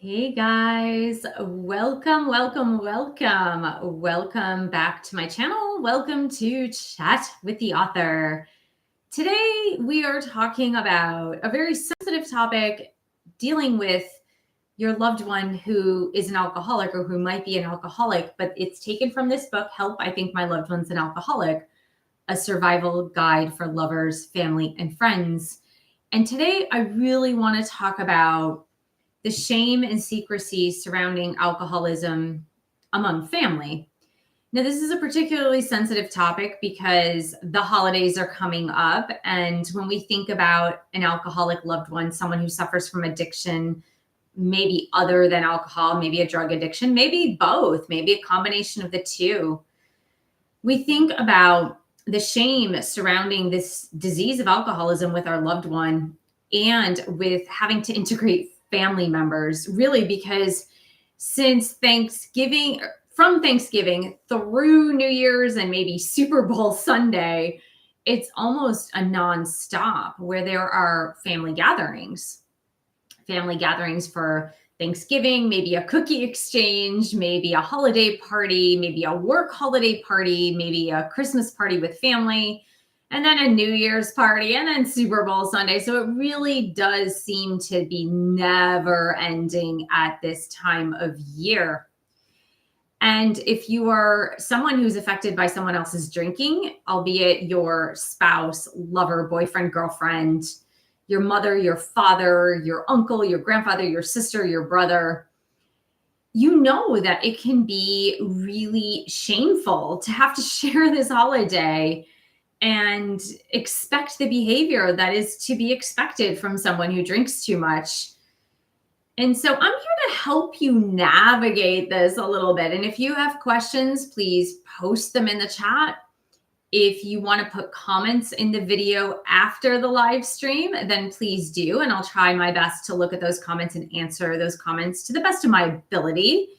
Hey guys, welcome, welcome, welcome. Welcome back to my channel. Welcome to Chat with the Author. Today we are talking about a very sensitive topic, dealing with your loved one who is an alcoholic or who might be an alcoholic, but it's taken from this book, Help, I Think My Loved One's an Alcoholic, a survival guide for lovers, family, and friends. And today I really want to talk about the shame and secrecy surrounding alcoholism among family. Now, this is a particularly sensitive topic because the holidays are coming up. And when we think about an alcoholic loved one, someone who suffers from addiction, maybe other than alcohol, maybe a drug addiction, maybe both, maybe a combination of the two, we think about the shame surrounding this disease of alcoholism with our loved one and with having to integrate family members, really, because since from Thanksgiving through New Year's and maybe Super Bowl Sunday, it's almost a nonstop where there are family gatherings for Thanksgiving, maybe a cookie exchange, maybe a holiday party, maybe a work holiday party, maybe a Christmas party with family, and then a New Year's party, and then Super Bowl Sunday. So it really does seem to be never ending at this time of year. And if you are someone who's affected by someone else's drinking, albeit your spouse, lover, boyfriend, girlfriend, your mother, your father, your uncle, your grandfather, your sister, your brother, you know that it can be really shameful to have to share this holiday and expect the behavior that is to be expected from someone who drinks too much. And so I'm here to help you navigate this a little bit. And if you have questions, please post them in the chat. If you want to put comments in the video after the live stream, then please do. And I'll try my best to look at those comments and answer those comments to the best of my ability.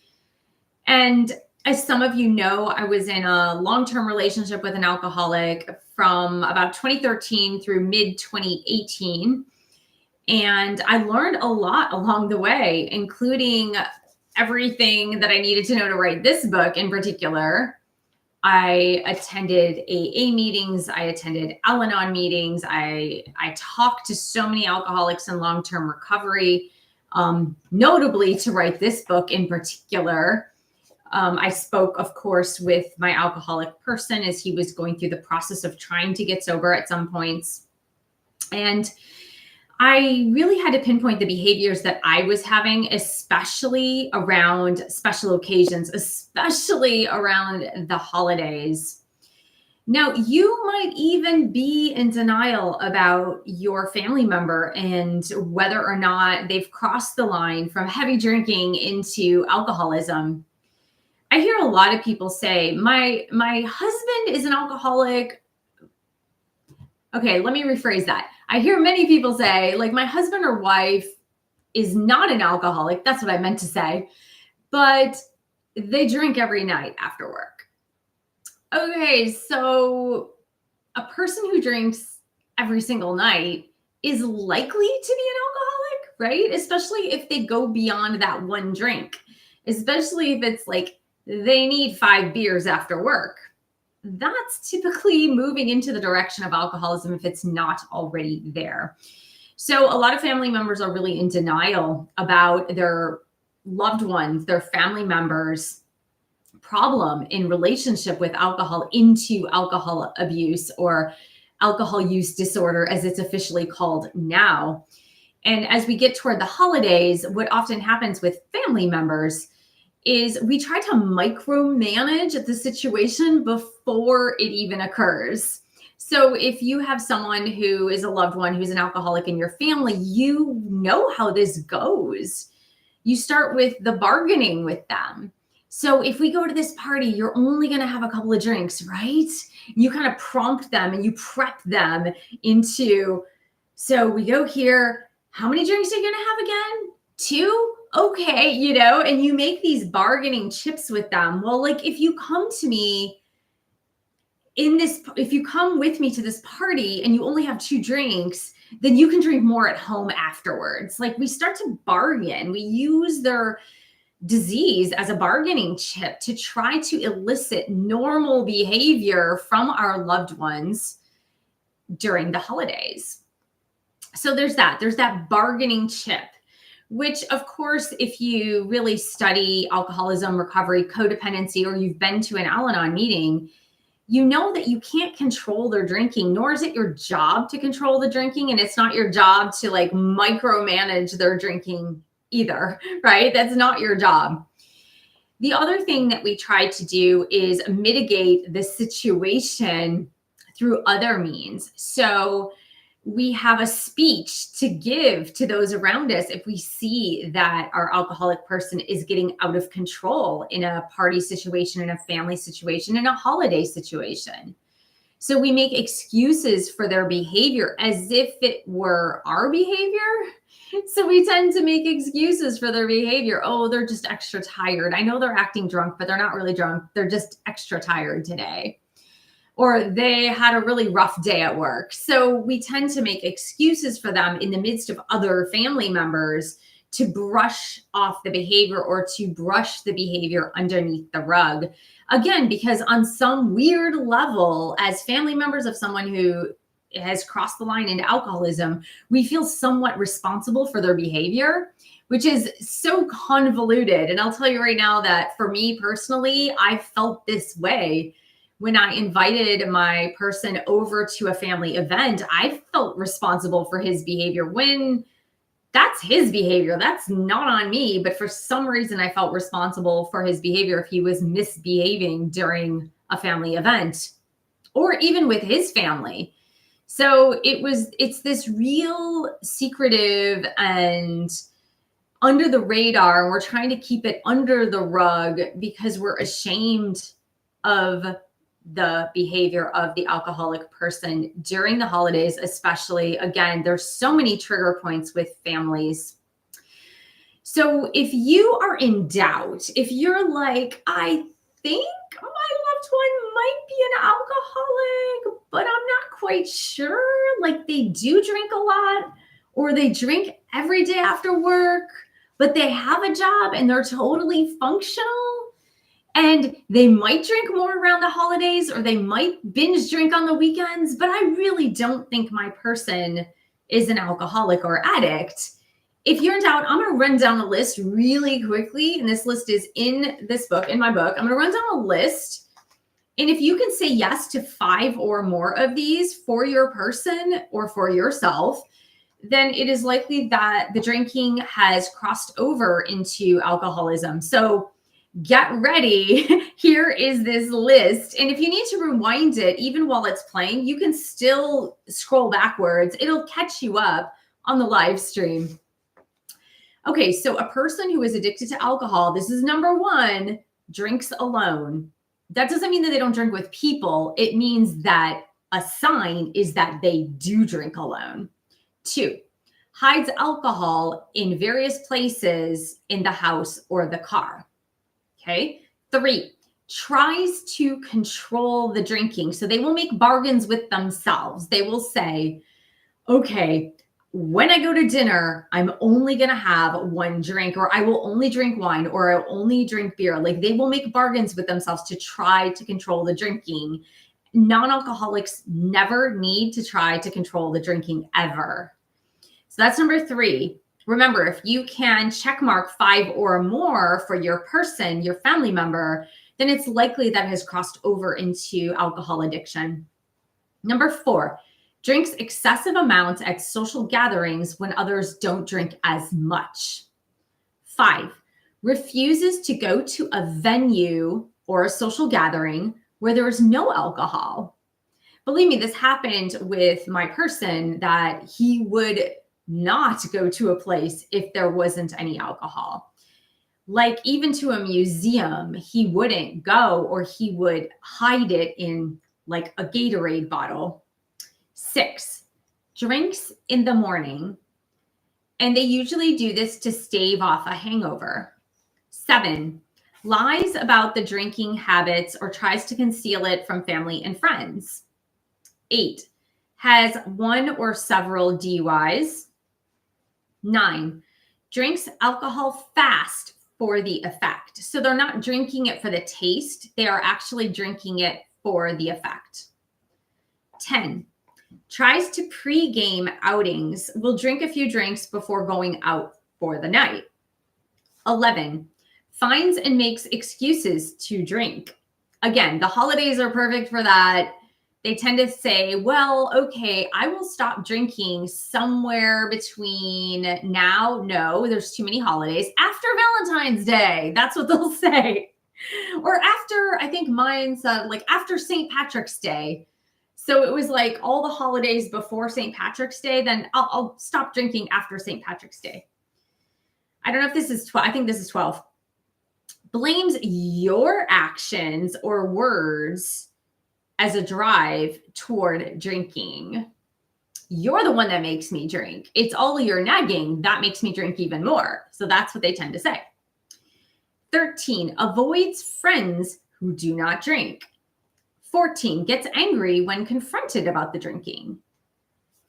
And as some of you know, I was in a long-term relationship with an alcoholic from about 2013 through mid-2018. And I learned a lot along the way, including everything that I needed to know to write this book in particular. I attended AA meetings. I attended Alanon meetings. I talked to so many alcoholics in long-term recovery, notably to write this book in particular. I spoke, of course, with my alcoholic person as he was going through the process of trying to get sober at some points. And I really had to pinpoint the behaviors that I was having, especially around special occasions, especially around the holidays. Now, you might even be in denial about your family member and whether or not they've crossed the line from heavy drinking into alcoholism. I hear a lot of people say, my husband is an alcoholic. Okay, let me rephrase that. I hear many people say, like, my husband or wife is not an alcoholic. That's what I meant to say. But they drink every night after work. Okay, so a person who drinks every single night is likely to be an alcoholic, right? Especially if they go beyond that one drink, especially if it's like they need 5 beers after work. That's typically moving into the direction of alcoholism if it's not already there. So a lot of family members are really in denial about their loved ones, their family members' problem in relationship with alcohol into alcohol abuse or alcohol use disorder, as it's officially called now. And as we get toward the holidays, what often happens with family members is we try to micromanage the situation before it even occurs. So if you have someone who is a loved one who's an alcoholic in your family, you know how this goes. You start with the bargaining with them. So if we go to this party, you're only going to have a couple of drinks, right? You kind of prompt them and you prep them into, so we go here. How many drinks are you going to have again? 2? Okay, and you make these bargaining chips with them. Well, like if you come with me to this party and you only have 2 drinks, then you can drink more at home afterwards. Like, we start to bargain. We use their disease as a bargaining chip to try to elicit normal behavior from our loved ones during the holidays. So there's that bargaining chip, which, of course, if you really study alcoholism, recovery, codependency, or you've been to an Al-Anon meeting, you know that you can't control their drinking, nor is it your job to control the drinking. And it's not your job to like micromanage their drinking either, right? That's not your job. The other thing that we try to do is mitigate the situation through other means. So we have a speech to give to those around us if we see that our alcoholic person is getting out of control in a party situation, in a family situation, in a holiday situation. So we make excuses for their behavior as if it were our behavior. So we tend to make excuses for their behavior. Oh, they're just extra tired. I know they're acting drunk, but they're not really drunk. They're just extra tired today. Or they had a really rough day at work. So we tend to make excuses for them in the midst of other family members to brush off the behavior or to brush the behavior underneath the rug. Again, because on some weird level, as family members of someone who has crossed the line into alcoholism, we feel somewhat responsible for their behavior, which is so convoluted. And I'll tell you right now that for me personally, I felt this way. When I invited my person over to a family event, I felt responsible for his behavior when that's his behavior. That's not on me. But for some reason, I felt responsible for his behavior if he was misbehaving during a family event or even with his family. So it's this real secretive and under the radar. And we're trying to keep it under the rug because we're ashamed of the behavior of the alcoholic person during the holidays, especially. Again, there's so many trigger points with families. So if you are in doubt, if you're like, I think my loved one might be an alcoholic, but I'm not quite sure, like they do drink a lot or they drink every day after work, but they have a job and they're totally functional, and they might drink more around the holidays or they might binge drink on the weekends, but I really don't think my person is an alcoholic or addict. If you're in doubt, I'm going to run down a list really quickly. And this list is in this book, in my book. I'm going to run down a list. And if you can say yes to 5 or more of these for your person or for yourself, then it is likely that the drinking has crossed over into alcoholism. So get ready. Here is this list. And if you need to rewind it, even while it's playing, you can still scroll backwards. It'll catch you up on the live stream. Okay, so a person who is addicted to alcohol, this is number 1, drinks alone. That doesn't mean that they don't drink with people. It means that a sign is that they do drink alone. 2, hides alcohol in various places in the house or the car. Okay. 3, tries to control the drinking. So they will make bargains with themselves. They will say, okay, when I go to dinner, I'm only going to have 1 drink, or I will only drink wine, or I'll only drink beer. Like they will make bargains with themselves to try to control the drinking. Non-alcoholics never need to try to control the drinking ever. So that's number 3. Remember, if you can check mark 5 or more for your person, your family member, then it's likely that has crossed over into alcohol addiction. Number 4, drinks excessive amounts at social gatherings when others don't drink as much. 5, refuses to go to a venue or a social gathering where there is no alcohol. Believe me, this happened with my person, that he would not go to a place if there wasn't any alcohol. Like even to a museum, he wouldn't go, or he would hide it in like a Gatorade bottle. 6, drinks in the morning, and they usually do this to stave off a hangover. 7, lies about the drinking habits or tries to conceal it from family and friends. 8, has one or several DUIs. 9, drinks alcohol fast for the effect. So they're not drinking it for the taste. They are actually drinking it for the effect. 10, tries to pre-game outings, will drink a few drinks before going out for the night. 11, finds and makes excuses to drink. Again, the holidays are perfect for that. They tend to say, well, okay, I will stop drinking somewhere between now, no, there's too many holidays, after Valentine's Day. That's what they'll say. Or after, I think mine's like after St. Patrick's Day. So it was like all the holidays before St. Patrick's Day, then I'll stop drinking after St. Patrick's Day. I don't know if this is 12. I think this is 12. Blames your actions or words as a drive toward drinking. You're the one that makes me drink. It's all your nagging that makes me drink even more. So that's what they tend to say. 13, avoids friends who do not drink. 14, gets angry when confronted about the drinking.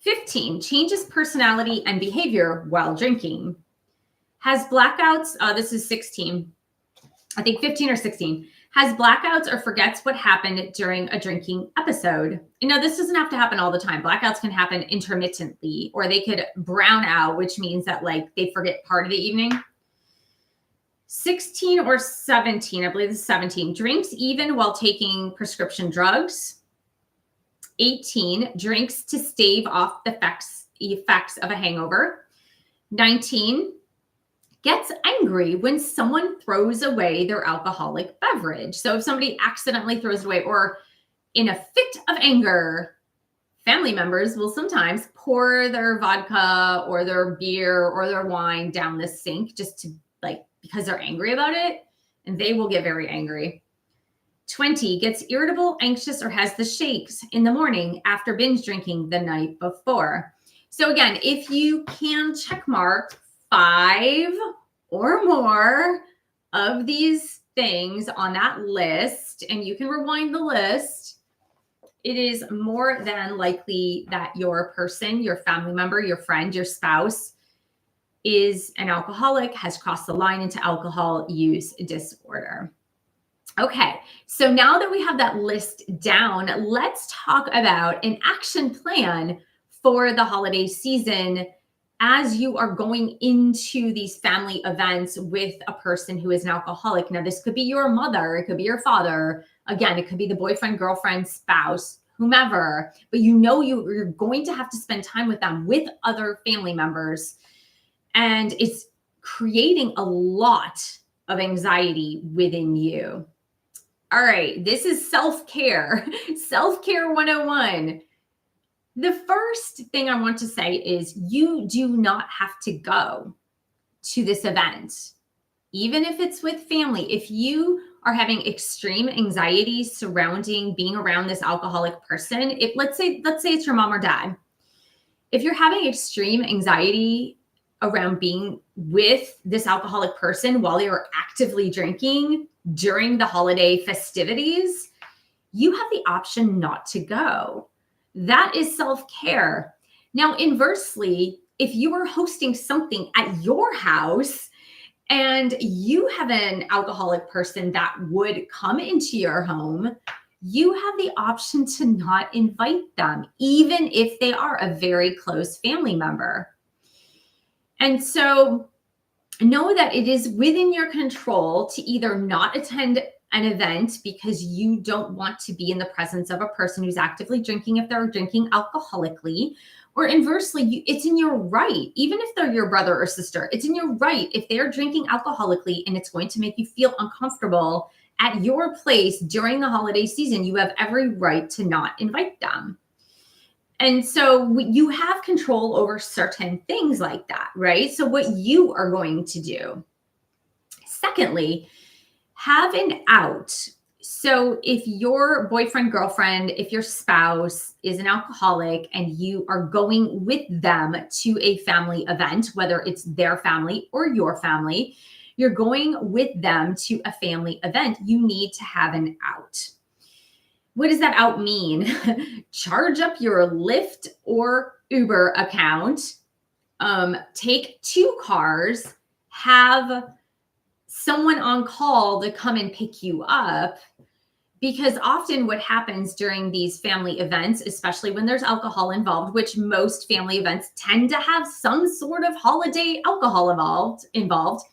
15, changes personality and behavior while drinking. Has blackouts. This is 16. I think 15 or 16. Has blackouts or forgets what happened during a drinking episode. You know, this doesn't have to happen all the time. Blackouts can happen intermittently, or they could brown out, which means that like they forget part of the evening. 16 or 17, I believe this is 17, drinks even while taking prescription drugs. 18, drinks to stave off the effects of a hangover. 19, gets angry when someone throws away their alcoholic beverage. So if somebody accidentally throws it away, or in a fit of anger, family members will sometimes pour their vodka or their beer or their wine down the sink just to because they're angry about it, and they will get very angry. 20, gets irritable, anxious, or has the shakes in the morning after binge drinking the night before. So again, if you can check mark 5 or more of these things on that list, and you can rewind the list, it is more than likely that your person, your family member, your friend, your spouse is an alcoholic, has crossed the line into alcohol use disorder. Okay, so now that we have that list down, let's talk about an action plan for the holiday season as you are going into these family events with a person who is an alcoholic. Now, this could be your mother, it could be your father. Again, it could be the boyfriend, girlfriend, spouse, whomever, but you know you're going to have to spend time with them, with other family members. And it's creating a lot of anxiety within you. All right, this is self-care. Self-care 101. The first thing I want to say is you do not have to go to this event, even if it's with family. If you are having extreme anxiety surrounding being around this alcoholic person, let's say it's your mom or dad. If you're having extreme anxiety around being with this alcoholic person while you're actively drinking during the holiday festivities, you have the option not to go. That is self-care. Now, inversely, if you are hosting something at your house and you have an alcoholic person that would come into your home, you have the option to not invite them, even if they are a very close family member. And so know that it is within your control to either not attend an event because you don't want to be in the presence of a person who's actively drinking if they're drinking alcoholically, or inversely, it's in your right, even if they're your brother or sister, it's in your right if they're drinking alcoholically and it's going to make you feel uncomfortable at your place during the holiday season, you have every right to not invite them. And so you have control over certain things like that, right? So what you are going to do. Secondly, have an out. So if your boyfriend, girlfriend, if your spouse is an alcoholic and you are going with them to a family event, whether it's their family or your family, you're going with them to a family event, you need to have an out. What does that out mean? Charge up your Lyft or Uber account, take two cars, have someone on call to come and pick you up. Because often what happens during these family events, especially when there's alcohol involved, which most family events tend to have some sort of holiday alcohol involved,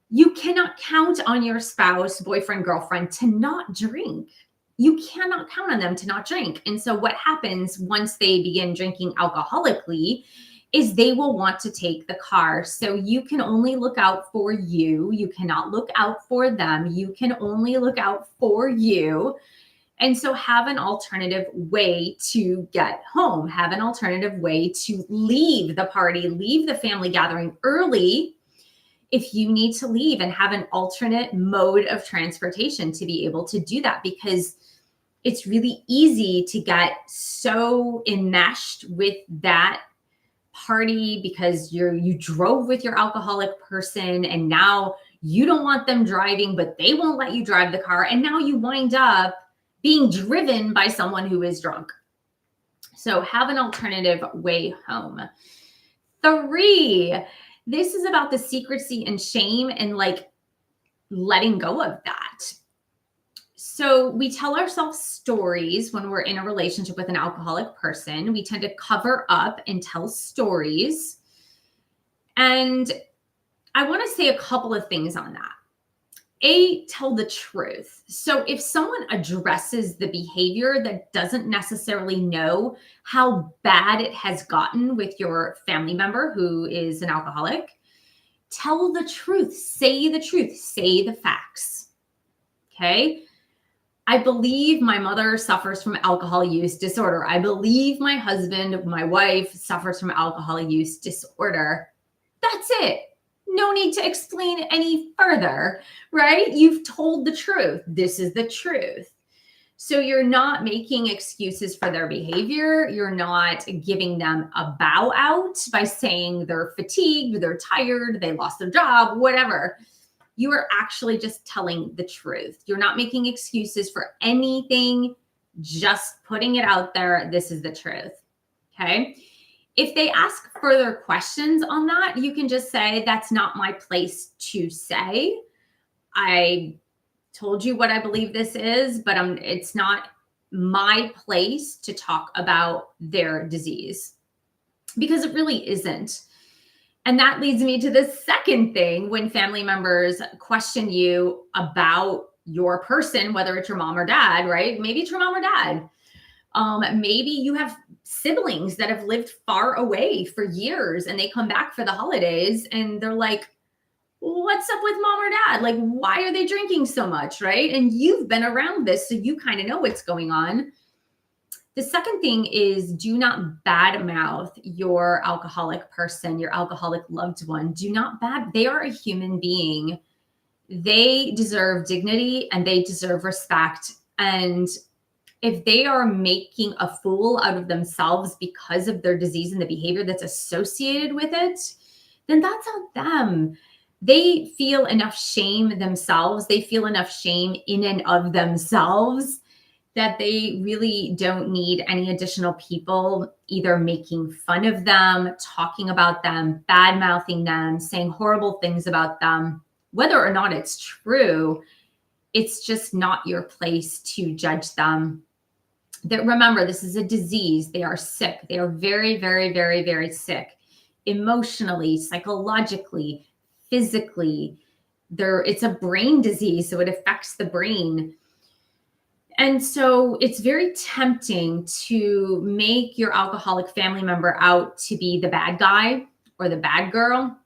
you cannot count on your spouse, boyfriend, girlfriend to not drink. You cannot count on them to not drink. And so what happens once they begin drinking alcoholically is they will want to take the car. So you can only look out for you. You cannot look out for them. You can only look out for you. And so have an alternative way to get home, have an alternative way to leave the party, leave the family gathering early if you need to leave, and have an alternate mode of transportation to be able to do that, because it's really easy to get so enmeshed with that party because you drove with your alcoholic person and now you don't want them driving, but they won't let you drive the car. And now you wind up being driven by someone who is drunk. So have an alternative way home. 3, this is about the secrecy and shame and like letting go of that. So we tell ourselves stories when we're in a relationship with an alcoholic person. We tend to cover up and tell stories. And I want to say a couple of things on that. A, tell the truth. So if someone addresses the behavior that doesn't necessarily know how bad it has gotten with your family member who is an alcoholic, tell the truth, say the facts. Okay. I believe my mother suffers from alcohol use disorder. I believe my husband, my wife suffers from alcohol use disorder. That's it. No need to explain any further, right? You've told the truth. This is the truth. So you're not making excuses for their behavior. You're not giving them a bow out by saying they're fatigued, they're tired, they lost their job, whatever. You are actually just telling the truth. You're not making excuses for anything, just putting it out there. This is the truth. Okay. If they ask further questions on that, you can just say, that's not my place to say. I told you what I believe this is, but it's not my place to talk about their disease, because it really isn't. And that leads me to the second thing. When family members question you about your person, whether it's your mom or dad, right? Maybe it's your mom or dad. Maybe you have siblings that have lived far away for years and they come back for the holidays and they're like, what's up with mom or dad? Like, why are they drinking so much, right? And you've been around this, so you kind of know what's going on. The second thing is, do not badmouth your alcoholic person, your alcoholic loved one. Do not they are a human being. They deserve dignity and they deserve respect. And if they are making a fool out of themselves because of their disease and the behavior that's associated with it, then that's on them. They feel enough shame themselves. They feel enough shame in and of themselves that they really don't need any additional people either making fun of them, talking about them, bad-mouthing them, saying horrible things about them. Whether or not it's true, it's just not your place to judge them. Remember, this is a disease. They are sick. They are very, very, very, very sick. Emotionally, psychologically, physically. It's a brain disease, so it affects the brain. And so it's very tempting to make your alcoholic family member out to be the bad guy or the bad girl.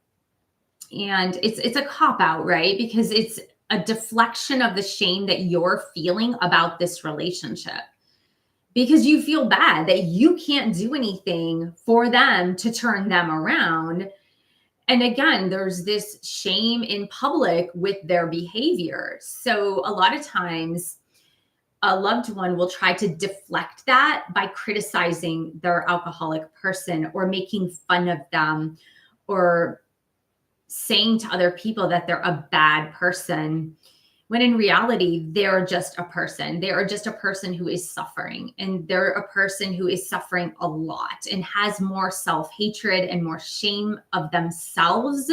And it's a cop-out, right? Because it's a deflection of the shame that you're feeling about this relationship. Because you feel bad that you can't do anything for them to turn them around. And again, there's this shame in public with their behavior. So a lot of times a loved one will try to deflect that by criticizing their alcoholic person or making fun of them or saying to other people that they're a bad person. when in reality, they're just a person. They are just a person who is suffering, and they're a person who is suffering a lot and has more self-hatred and more shame of themselves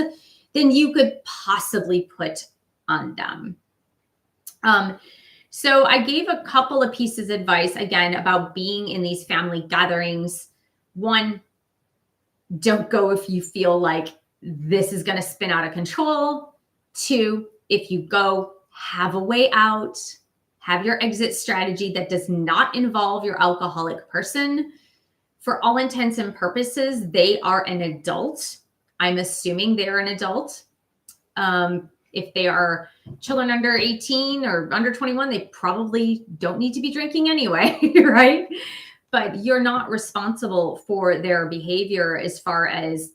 than you could possibly put on them. So I gave a couple of pieces of advice, again, about being in these family gatherings. One, don't go if you feel like this is going to spin out of control. Two, if you go, have a way out, have your exit strategy that does not involve your alcoholic person. For all intents and purposes, they are an adult. I'm assuming they're an adult. If they are children under 18 or under 21, they probably don't need to be drinking anyway, right? But you're not responsible for their behavior as far as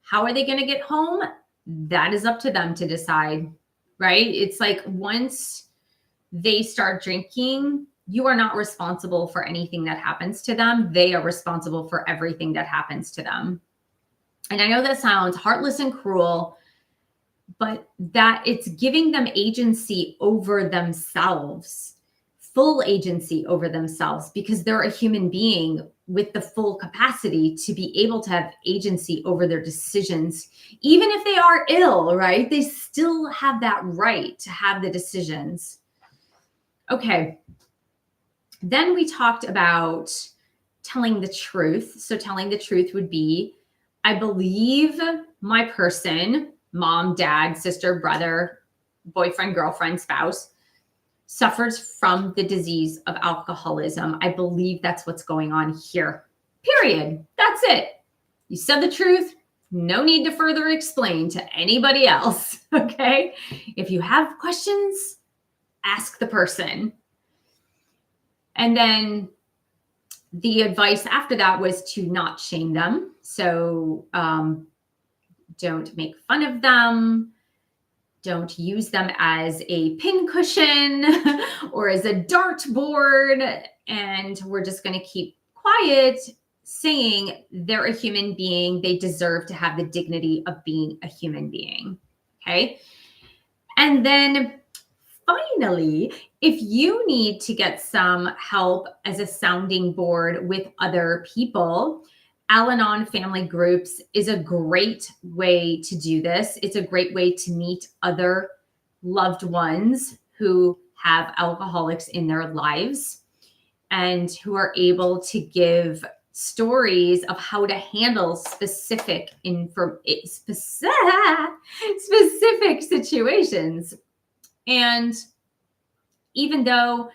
how are they going to get home? That is up to them to decide, right? It's like once they start drinking, you are not responsible for anything that happens to them. They are responsible for everything that happens to them. And I know that sounds heartless and cruel, but that it's giving them agency over themselves, full agency over themselves, because they're a human being with the full capacity to be able to have agency over their decisions. Even if they are ill, right? They still have that right to have the decisions. Okay. Then we talked about telling the truth. So telling the truth would be, I believe my person, mom, dad, sister, brother, boyfriend, girlfriend, spouse, suffers from the disease of alcoholism. I believe that's what's going on here. Period. That's it. You said the truth. No need to further explain to anybody else. Okay. If you have questions, ask the person. And then the advice after that was to not shame them. So don't make fun of them. Don't use them as a pincushion or as a dartboard. And we're just going to keep quiet, saying they're a human being. They deserve to have the dignity of being a human being. Okay. And then finally, if you need to get some help as a sounding board with other people, Alanon family groups is a great way to do this. It's a great way to meet other loved ones who have alcoholics in their lives and who are able to give stories of how to handle specific situations. And even though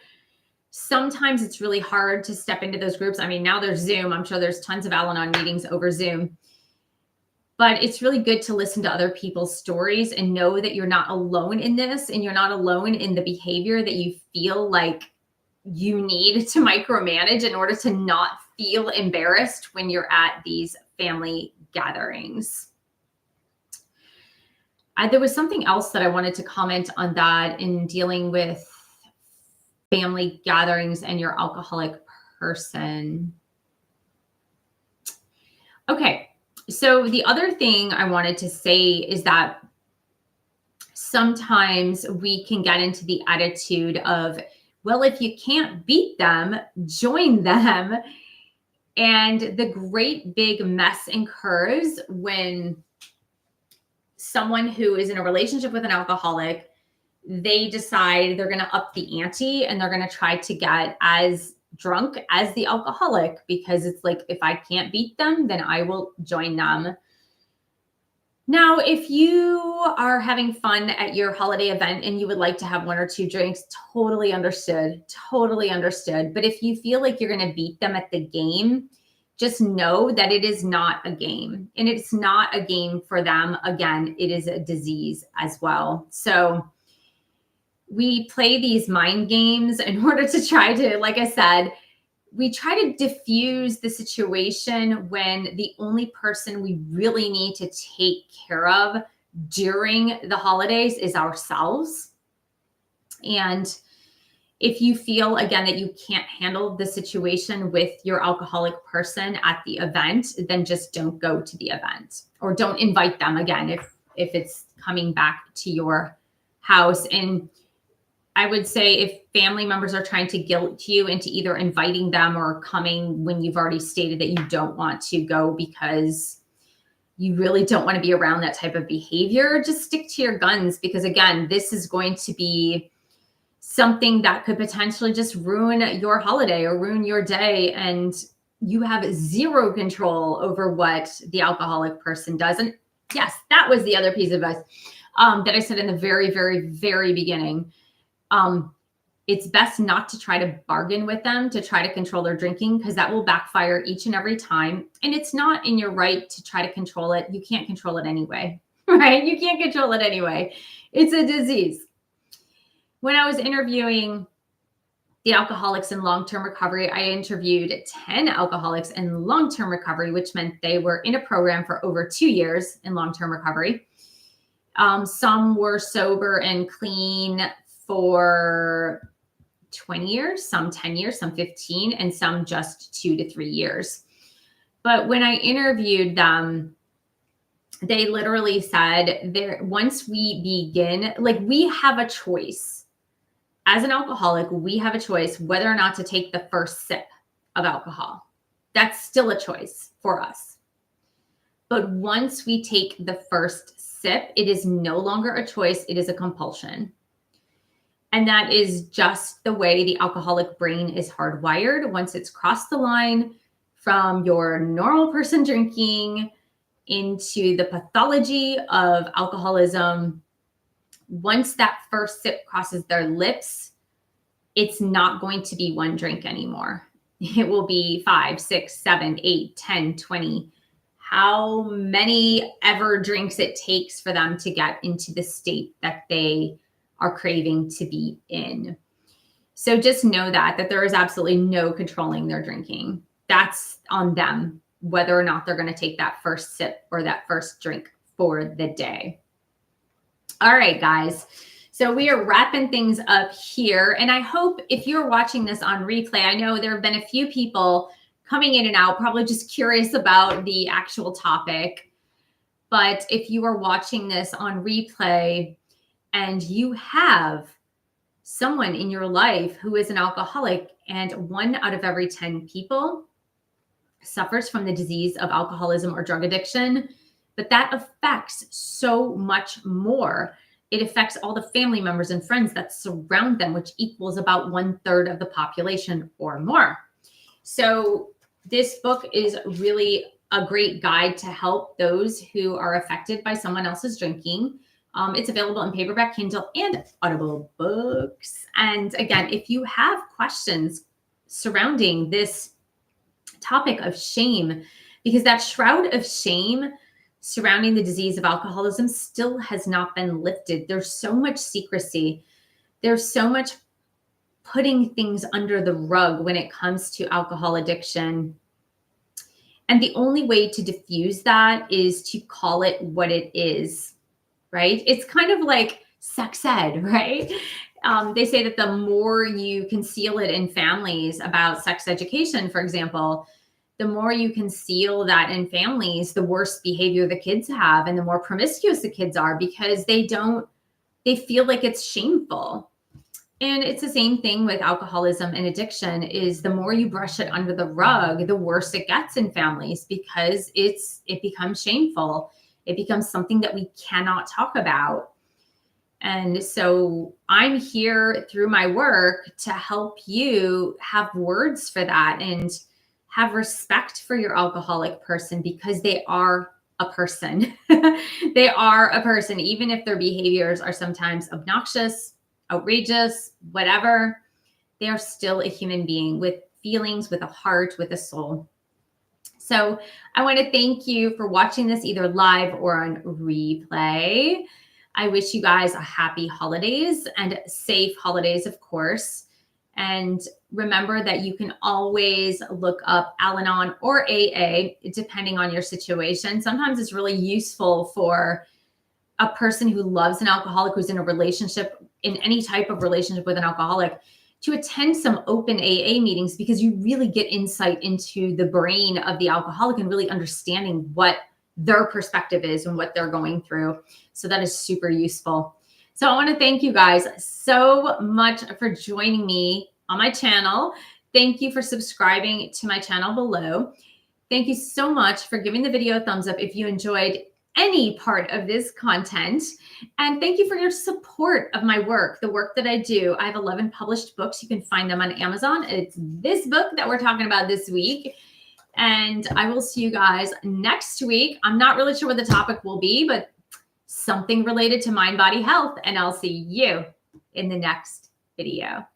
sometimes it's really hard to step into those groups. I mean, now there's Zoom. I'm sure there's tons of Al-Anon meetings over Zoom. But it's really good to listen to other people's stories and know that you're not alone in this, and you're not alone in the behavior that you feel like you need to micromanage in order to not feel embarrassed when you're at these family gatherings. There was something else that I wanted to comment on that in dealing with family gatherings and your alcoholic person. Okay. So the other thing I wanted to say is that sometimes we can get into the attitude of, well, if you can't beat them, join them. And the great big mess occurs when someone who is in a relationship with an alcoholic, they decide they're going to up the ante and they're going to try to get as drunk as the alcoholic, because it's like, if I can't beat them, then I will join them. Now, if you are having fun at your holiday event and you would like to have one or two drinks, totally understood, totally understood. But if you feel like you're going to beat them at the game, just know that it is not a game, and it's not a game for them. Again, it is a disease as well. So we play these mind games in order to try to, like I said, we try to diffuse the situation when the only person we really need to take care of during the holidays is ourselves. And if you feel, again, that you can't handle the situation with your alcoholic person at the event, then just don't go to the event, or don't invite them again if it's coming back to your house. And I would say if family members are trying to guilt you into either inviting them or coming when you've already stated that you don't want to go because you really don't want to be around that type of behavior, just stick to your guns, because again, this is going to be something that could potentially just ruin your holiday or ruin your day. And you have zero control over what the alcoholic person does. And yes, that was the other piece of advice that I said in the very, very, very beginning. It's best not to try to bargain with them to try to control their drinking, because that will backfire each and every time. And it's not in your right to try to control it. You can't control it anyway, right? You can't control it anyway. It's a disease. When I was interviewing the alcoholics in long-term recovery, I interviewed 10 alcoholics in long-term recovery, which meant they were in a program for over 2 years in long-term recovery. Some were sober and clean for 20 years, some 10 years, some 15, and some just 2 to 3 years. But when I interviewed them, they literally said, once we begin, like, we have a choice. As an alcoholic, we have a choice whether or not to take the first sip of alcohol. That's still a choice for us. But once we take the first sip, it is no longer a choice. It is a compulsion. And that is just the way the alcoholic brain is hardwired. Once it's crossed the line from your normal person drinking into the pathology of alcoholism, once that first sip crosses their lips, it's not going to be one drink anymore. It will be 5, 6, 7, 8, 10, 20, how many ever drinks it takes for them to get into the state that they are craving to be in. So just know that there is absolutely no controlling their drinking. That's on them, whether or not they're going to take that first sip or that first drink for the day. All right, guys. So we are wrapping things up here. And I hope if you're watching this on replay, I know there have been a few people coming in and out, probably just curious about the actual topic. But if you are watching this on replay and you have someone in your life who is an alcoholic, and 1 out of every 10 people suffers from the disease of alcoholism or drug addiction, but that affects so much more. It affects all the family members and friends that surround them, which equals about 1/3 of the population or more. So this book is really a great guide to help those who are affected by someone else's drinking. It's available in paperback, Kindle, and Audible books. And again, if you have questions surrounding this topic of shame, because that shroud of shame surrounding the disease of alcoholism still has not been lifted. There's so much secrecy. There's so much putting things under the rug when it comes to alcohol addiction. And the only way to diffuse that is to call it what it is, right? It's kind of like sex ed, right? They say that the more you conceal it in families about sex education, for example, the more you conceal that in families, the worse behavior the kids have and the more promiscuous the kids are, because they feel like it's shameful. And it's the same thing with alcoholism and addiction, is the more you brush it under the rug, the worse it gets in families, because it becomes shameful. It becomes something that we cannot talk about. And so I'm here through my work to help you have words for that and have respect for your alcoholic person, because they are a person. They are a person, even if their behaviors are sometimes obnoxious, outrageous, whatever. They are still a human being with feelings, with a heart, with a soul. So I want to thank you for watching this either live or on replay. I wish you guys a happy holidays and safe holidays, of course. And remember that you can always look up Alanon or AA, depending on your situation. Sometimes it's really useful for a person who loves an alcoholic, who's in a relationship, in any type of relationship with an alcoholic, to attend some open AA meetings, because you really get insight into the brain of the alcoholic and really understanding what their perspective is and what they're going through. So that is super useful. So I want to thank you guys so much for joining me on my channel. Thank you for subscribing to my channel below. Thank you so much for giving the video a thumbs up if you enjoyed any part of this content. And thank you for your support of my work, the work that I do. I have 11 published books. You can find them on Amazon. It's this book that we're talking about this week. And I will see you guys next week. I'm not really sure what the topic will be, but something related to mind, body, health. And I'll see you in the next video.